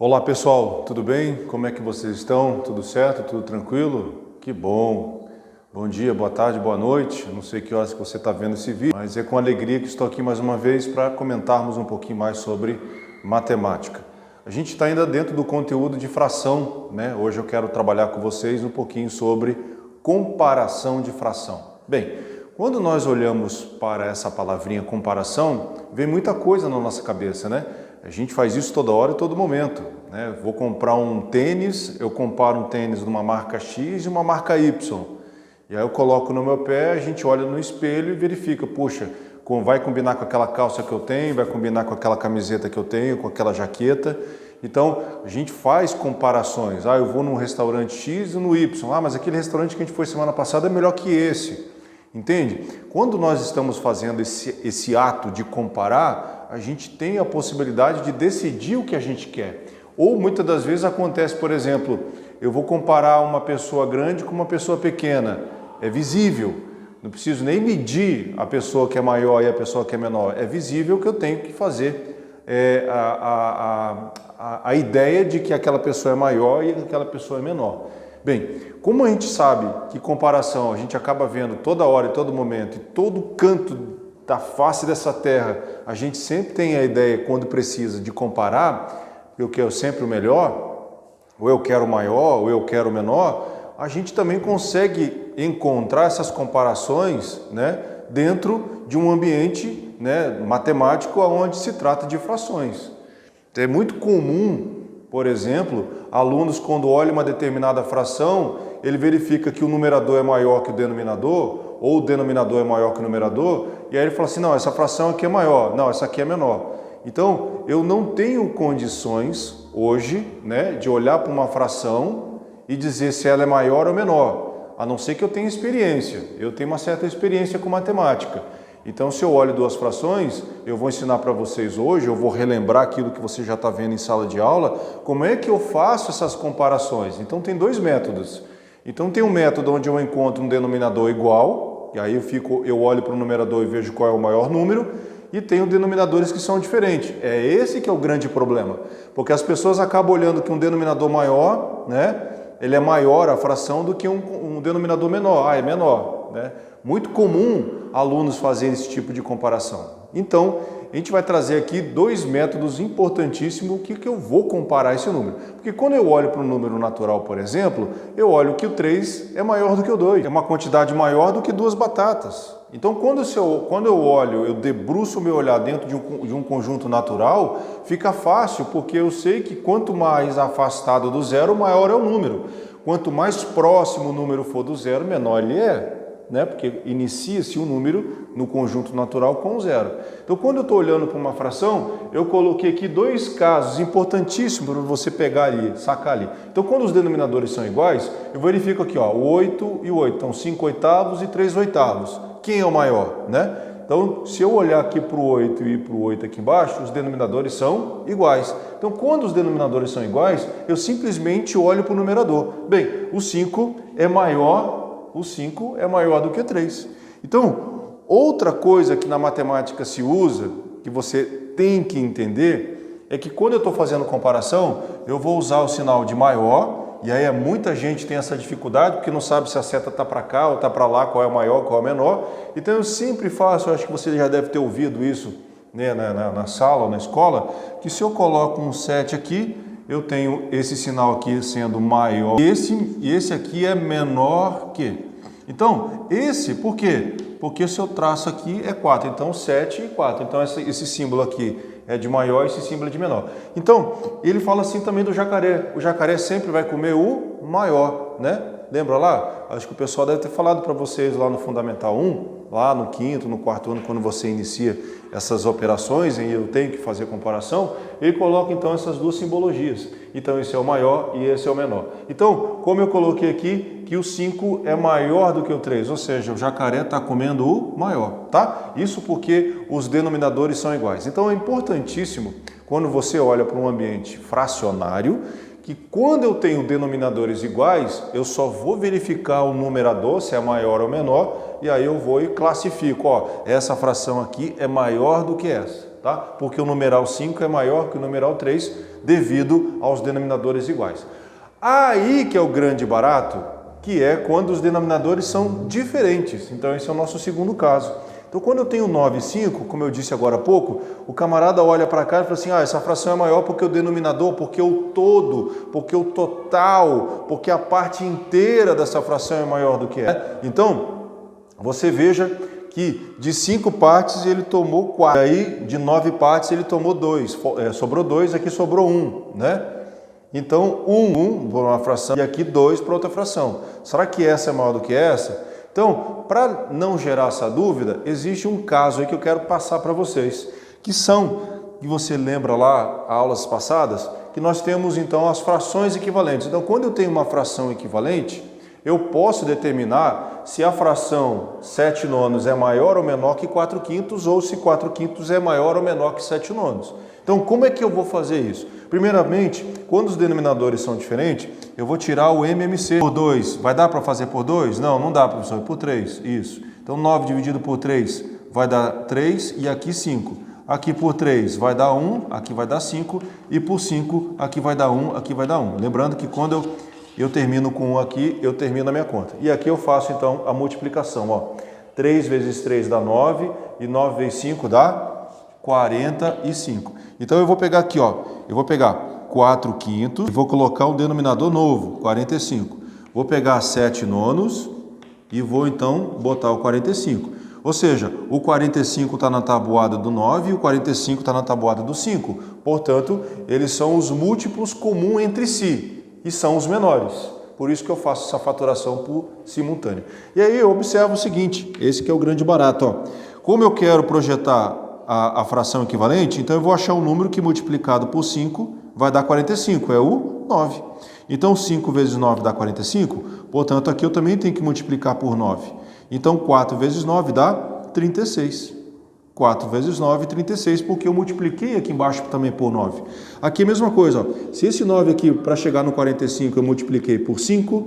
Olá pessoal, tudo bem? Como é que vocês estão? Tudo certo? Tudo tranquilo? Que bom! Bom dia, boa tarde, boa noite. Não sei que horas que você está vendo esse vídeo, mas é com alegria que estou aqui mais uma vez para comentarmos um pouquinho mais sobre matemática. A gente está ainda dentro do conteúdo de fração, né? Hoje eu quero trabalhar com vocês um pouquinho sobre comparação de fração. Bem, quando nós olhamos para essa palavrinha comparação, vem muita coisa na nossa cabeça, né? A gente faz isso toda hora e todo momento, né? Vou comprar um tênis, eu comparo um tênis de uma marca X e uma marca Y. E aí eu coloco no meu pé, a gente olha no espelho e verifica, puxa, vai combinar com aquela calça que eu tenho, vai combinar com aquela camiseta que eu tenho, com aquela jaqueta. Então, a gente faz comparações. Ah, eu vou num restaurante X e no Y. Ah, mas aquele restaurante que a gente foi semana passada é melhor que esse. Entende? Quando nós estamos fazendo esse ato de comparar, a gente tem a possibilidade de decidir o que a gente quer. Ou muitas das vezes acontece, por exemplo, eu vou comparar uma pessoa grande com uma pessoa pequena. É visível. Não preciso nem medir a pessoa que é maior e a pessoa que é menor. É visível que eu tenho que fazer a ideia de que aquela pessoa é maior e aquela pessoa é menor. Bem, como a gente sabe que comparação a gente acaba vendo toda hora e todo momento, e todo canto da face dessa terra, a gente sempre tem a ideia, quando precisa, de comparar, eu quero sempre o melhor, ou eu quero o maior, ou eu quero o menor, a gente também consegue encontrar essas comparações, né, dentro de um ambiente, né, matemático onde se trata de frações. É muito comum, por exemplo, alunos, quando olham uma determinada fração, ele verifica que o numerador é maior que o denominador, ou o denominador é maior que o numerador, e aí ele fala assim, não, essa fração aqui é maior, não, essa aqui é menor. Então, eu não tenho condições hoje, né, de olhar para uma fração e dizer se ela é maior ou menor, a não ser que eu tenha experiência. Eu tenho uma certa experiência com matemática. Então, se eu olho duas frações, eu vou ensinar para vocês hoje, eu vou relembrar aquilo que você já está vendo em sala de aula, como é que eu faço essas comparações. Então, tem dois métodos. Então, tem um método onde eu encontro um denominador igual, e aí eu olho para o numerador e vejo qual é o maior número, e tem denominadores que são diferentes. É esse que é o grande problema, porque as pessoas acabam olhando que um denominador maior, né, ele é maior a fração do que um denominador menor. Ah, é menor, né? Muito comum alunos fazerem esse tipo de comparação. Então, a gente vai trazer aqui dois métodos importantíssimos que eu vou comparar esse número. Porque quando eu olho para um número natural, por exemplo, eu olho que o 3 é maior do que o 2. É uma quantidade maior do que duas batatas. Então, quando eu olho, eu debruço o meu olhar dentro de um conjunto natural, fica fácil, porque eu sei que quanto mais afastado do zero, maior é o número. Quanto mais próximo o número for do zero, menor ele é. Né? Porque inicia-se um número no conjunto natural com zero. Então, quando eu estou olhando para uma fração, eu coloquei aqui dois casos importantíssimos para você pegar ali, sacar ali. Então, quando os denominadores são iguais, eu verifico aqui, ó, o 8 e o 8. Então, 5 oitavos e 3 oitavos. Quem é o maior? Né? Então, se eu olhar aqui para o 8 e para o 8 aqui embaixo, os denominadores são iguais. Então, quando os denominadores são iguais, eu simplesmente olho para o numerador. Bem, o 5 é maior do que 3. Então, outra coisa que na matemática se usa, que você tem que entender, é que quando eu estou fazendo comparação, eu vou usar o sinal de maior, e aí muita gente tem essa dificuldade, porque não sabe se a seta está para cá ou está para lá, qual é o maior, qual é o menor. Então eu sempre faço, eu acho que você já deve ter ouvido isso, né, na sala ou na escola, que se eu coloco um 7 aqui, eu tenho esse sinal aqui sendo maior, e esse aqui é menor que. Então, por quê? Porque se eu traço aqui é 4, então 7 e 4. Então, esse símbolo aqui é de maior, esse símbolo é de menor. Então, ele fala assim também do jacaré. O jacaré sempre vai comer o maior, né? Lembra lá? Acho que o pessoal deve ter falado para vocês lá no Fundamental 1, lá no quinto, no quarto ano, quando você inicia essas operações e eu tenho que fazer comparação, ele coloca então essas duas simbologias. Então esse é o maior e esse é o menor. Então, como eu coloquei aqui, que o 5 é maior do que o 3, ou seja, o jacaré está comendo o maior, tá? Isso porque os denominadores são iguais. Então é importantíssimo, quando você olha para um ambiente fracionário, que quando eu tenho denominadores iguais, eu só vou verificar o numerador, se é maior ou menor, e aí eu vou e classifico, ó, essa fração aqui é maior do que essa, tá? Porque o numeral 5 é maior que o numeral 3 devido aos denominadores iguais. Aí que é o grande barato, que é quando os denominadores são diferentes. Então esse é o nosso segundo caso. Então quando eu tenho 9 e 5, como eu disse agora há pouco, o camarada olha para cá e fala assim, essa fração é maior porque o denominador, porque o todo, porque o total, porque a parte inteira dessa fração é maior do que é. Então, você veja que de 5 partes ele tomou 4, aí de 9 partes ele tomou 2, sobrou 2, aqui sobrou 1, né? Então, 1 para uma fração e aqui 2 para outra fração. Será que essa é maior do que essa? Então, para não gerar essa dúvida, existe um caso aí que eu quero passar para vocês, que você lembra lá, aulas passadas, que nós temos então as frações equivalentes. Então, quando eu tenho uma fração equivalente, eu posso determinar se a fração 7 nonos é maior ou menor que 4 quintos, ou se 4 quintos é maior ou menor que 7 nonos. Então, como é que eu vou fazer isso? Primeiramente, quando os denominadores são diferentes, eu vou tirar o MMC por 2. Vai dar para fazer por 2? Não, não dá, professor. Por 3, isso. Então, 9 dividido por 3 vai dar 3 e aqui 5. Aqui por 3 vai dar 1, aqui vai dar 5. E por 5, aqui vai dar 1, aqui vai dar 1. Lembrando que quando eu termino com 1 aqui, eu termino a minha conta. E aqui eu faço, então, a multiplicação. Ó. 3 vezes 3 dá 9 e 9 vezes 5 dá 45. Então, eu vou pegar aqui, ó. Eu vou pegar 4 quintos e vou colocar um denominador novo, 45. Vou pegar 7 nonos e vou, então, botar o 45. Ou seja, o 45 está na tabuada do 9 e o 45 está na tabuada do 5. Portanto, eles são os múltiplos comuns entre si e são os menores. Por isso que eu faço essa fatoração por simultâneo. E aí eu observo o seguinte, esse que é o grande barato. Ó. Como eu quero projetar a fração equivalente, então eu vou achar um número que multiplicado por 5 vai dar 45, é o 9. Então 5 vezes 9 dá 45, portanto aqui eu também tenho que multiplicar por 9. Então 4 vezes 9 dá 36. 4 vezes 9, 36, porque eu multipliquei aqui embaixo também por 9. Aqui a mesma coisa, ó. Se esse 9 aqui, para chegar no 45, eu multipliquei por 5,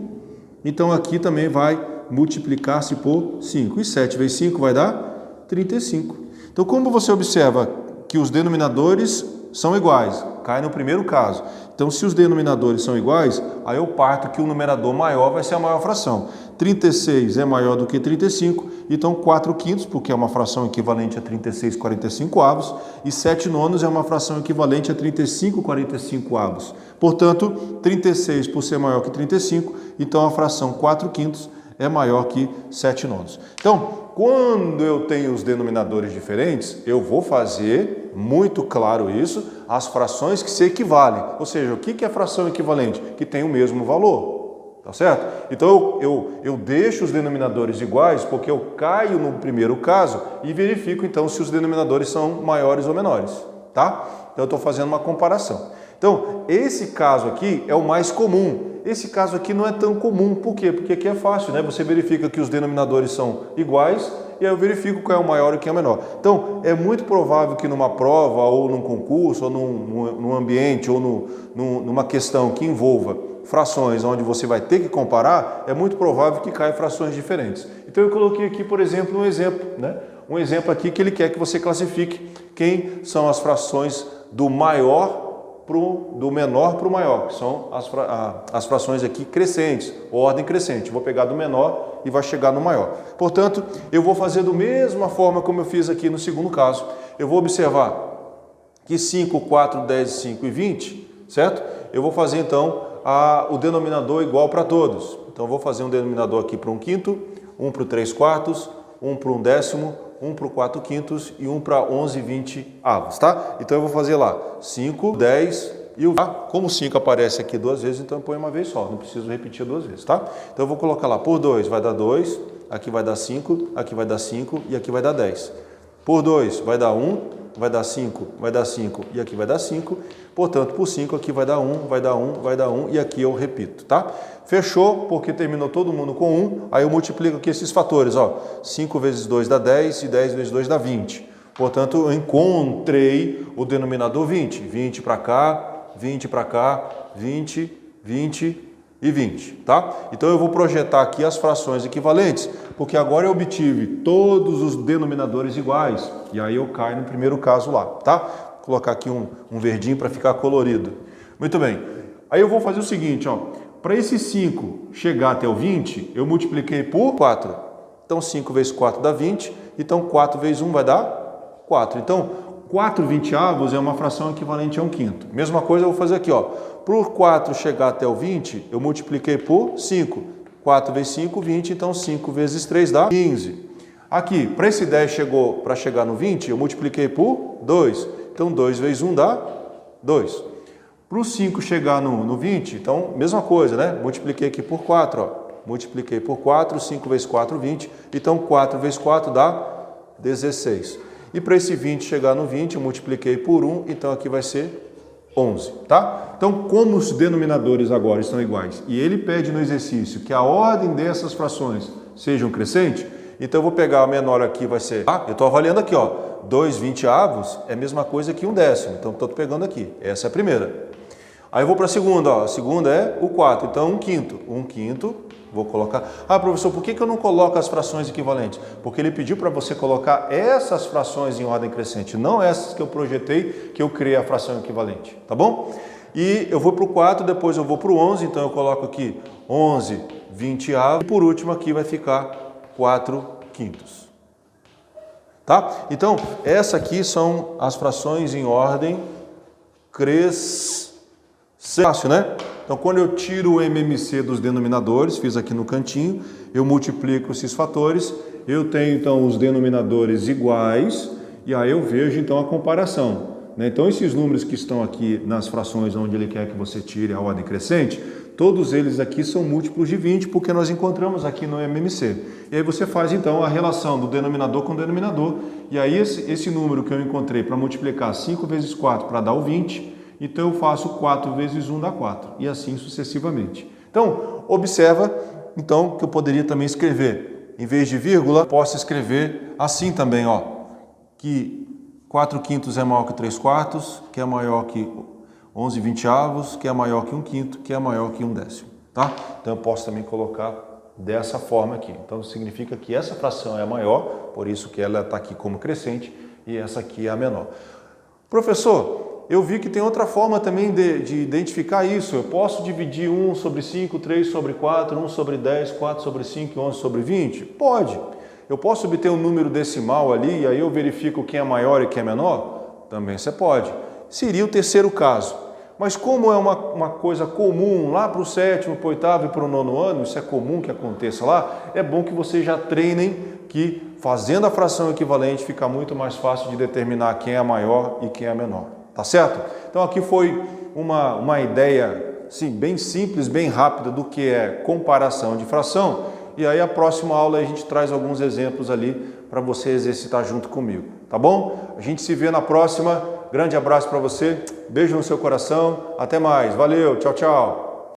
então aqui também vai multiplicar-se por 5. E 7 vezes 5 vai dar 35. Então, como você observa que os denominadores são iguais, cai no primeiro caso. Então, se os denominadores são iguais, aí eu parto que o numerador maior vai ser a maior fração. 36 é maior do que 35, então 4 quintos, porque é uma fração equivalente a 36 45 avos, e 7 nonos é uma fração equivalente a 35 45 avos. Portanto, 36 por ser maior que 35, então a fração 4 quintos é maior que 7 nonos. Então, quando eu tenho os denominadores diferentes, eu vou fazer, muito claro isso, as frações que se equivalem. Ou seja, o que é fração equivalente? Que tem o mesmo valor, tá certo? Então, eu deixo os denominadores iguais porque eu caio no primeiro caso e verifico, então, se os denominadores são maiores ou menores, tá? Então, eu estou fazendo uma comparação. Então, esse caso aqui é o mais comum. Esse caso aqui não é tão comum. Por quê? Porque aqui é fácil, né? Você verifica que os denominadores são iguais e aí eu verifico qual é o maior e quem é o menor. Então, é muito provável que numa prova ou num concurso ou num ambiente ou numa questão que envolva frações onde você vai ter que comparar, é muito provável que caia frações diferentes. Então, eu coloquei aqui, por exemplo, um exemplo, né? Um exemplo aqui que ele quer que você classifique quem são as frações do maior do menor para o maior, que são as frações aqui crescentes, ordem crescente. Vou pegar do menor e vai chegar no maior. Portanto, eu vou fazer da mesma forma como eu fiz aqui no segundo caso. Eu vou observar que 5, 4, 10, 5 e 20, certo? Eu vou fazer então o denominador igual para todos. Então, eu vou fazer um denominador aqui para 1 quinto, um para o 3 quartos, um para 1 décimo, um para o 4 quintos e um para 11 20 avos, tá? Então eu vou fazer lá 5, 10 e o... Tá? Como 5 aparece aqui 2 vezes, então eu ponho uma vez só, não preciso repetir 2 vezes, tá? Então eu vou colocar lá por 2 vai dar 2, aqui vai dar 5, aqui vai dar 5 e aqui vai dar 10. Por 2 vai dar 1, vai dar 5, vai dar 5 e aqui vai dar 5. Portanto, por 5 aqui vai dar 1, vai dar 1, vai dar 1 e aqui eu repito, tá? Fechou, porque terminou todo mundo com 1, aí eu multiplico aqui esses fatores, ó. 5 vezes 2 dá 10 e 10 vezes 2 dá 20. Portanto, eu encontrei o denominador 20. 20 para cá, 20 para cá, 20, 20 e 20, tá? Então eu vou projetar aqui as frações equivalentes, porque agora eu obtive todos os denominadores iguais, e aí eu caio no primeiro caso lá, tá? colocar aqui um verdinho para ficar colorido. Muito bem. Aí eu vou fazer o seguinte, ó. Para esse 5 chegar até o 20, eu multipliquei por 4. Então 5 vezes 4 dá 20. Então 4 vezes 1 vai dar 4. Então 4 vinteavos é uma fração equivalente a 1/5. Mesma coisa eu vou fazer aqui, ó. Para o 4 chegar até o 20, eu multipliquei por 5. 4 vezes 5, 20. Então 5 vezes 3 dá 15. Aqui, para esse 10 para chegar no 20, eu multipliquei por 2. Então 2 vezes 1 dá 2. Para o 5 chegar no 20, então, mesma coisa, né? Multipliquei aqui por 4, ó. Multipliquei por 4, 5 vezes 4, 20. Então, 4 vezes 4 dá 16. E para esse 20 chegar no 20, eu multipliquei por 1, então aqui vai ser 11, tá? Então, como os denominadores agora estão iguais, e ele pede no exercício que a ordem dessas frações sejam crescente, então eu vou pegar a menor aqui, vai ser... eu estou avaliando aqui, ó, 2 vinteavos é a mesma coisa que 1/10, então estou pegando aqui, essa é a primeira. Aí eu vou para a segunda, ó. A segunda é o 4, então 1/5. 1/5, vou colocar... professor, por que eu não coloco as frações equivalentes? Porque ele pediu para você colocar essas frações em ordem crescente, não essas que eu projetei, que eu criei a fração equivalente, tá bom? E eu vou para o 4, depois eu vou para o 11, então eu coloco aqui 11 vinteavos, e por último aqui vai ficar 4/5. Tá? Então, essa aqui são as frações em ordem crescente. Fácil, né? Então, quando eu tiro o MMC dos denominadores, fiz aqui no cantinho, eu multiplico esses fatores, eu tenho, então, os denominadores iguais, e aí eu vejo, então, a comparação. Né? Então, esses números que estão aqui nas frações onde ele quer que você tire a ordem crescente, todos eles aqui são múltiplos de 20, porque nós encontramos aqui no MMC. E aí você faz, então, a relação do denominador com o denominador, e aí esse número que eu encontrei para multiplicar 5 vezes 4 para dar o 20, então eu faço 4 vezes 1 dá 4, e assim sucessivamente. Então, observa então, que eu poderia também escrever, em vez de vírgula, posso escrever assim também, ó, que 4/5 é maior que 3/4, que é maior que 11 vinteavos, que é maior que 1/5, que é maior que 1/10, tá? Então eu posso também colocar dessa forma aqui. Então significa que essa fração é a maior, por isso que ela está aqui como crescente, e essa aqui é a menor. Professor, eu vi que tem outra forma também de identificar isso. Eu posso dividir 1 sobre 5, 3 sobre 4, 1 sobre 10, 4 sobre 5 e 11 sobre 20? Pode. Eu posso obter um número decimal ali e aí eu verifico quem é maior e quem é menor? Também você pode. Seria o terceiro caso. Mas como é uma coisa comum lá para o 7º, para o 8º e para o 9º ano, isso é comum que aconteça lá, é bom que vocês já treinem que fazendo a fração equivalente fica muito mais fácil de determinar quem é maior e quem é menor. Tá certo? Então aqui foi uma ideia sim, bem simples, bem rápida do que é comparação de fração. E aí a próxima aula a gente traz alguns exemplos ali para você exercitar junto comigo. Tá bom? A gente se vê na próxima. Grande abraço para você. Beijo no seu coração. Até mais. Valeu. Tchau, tchau.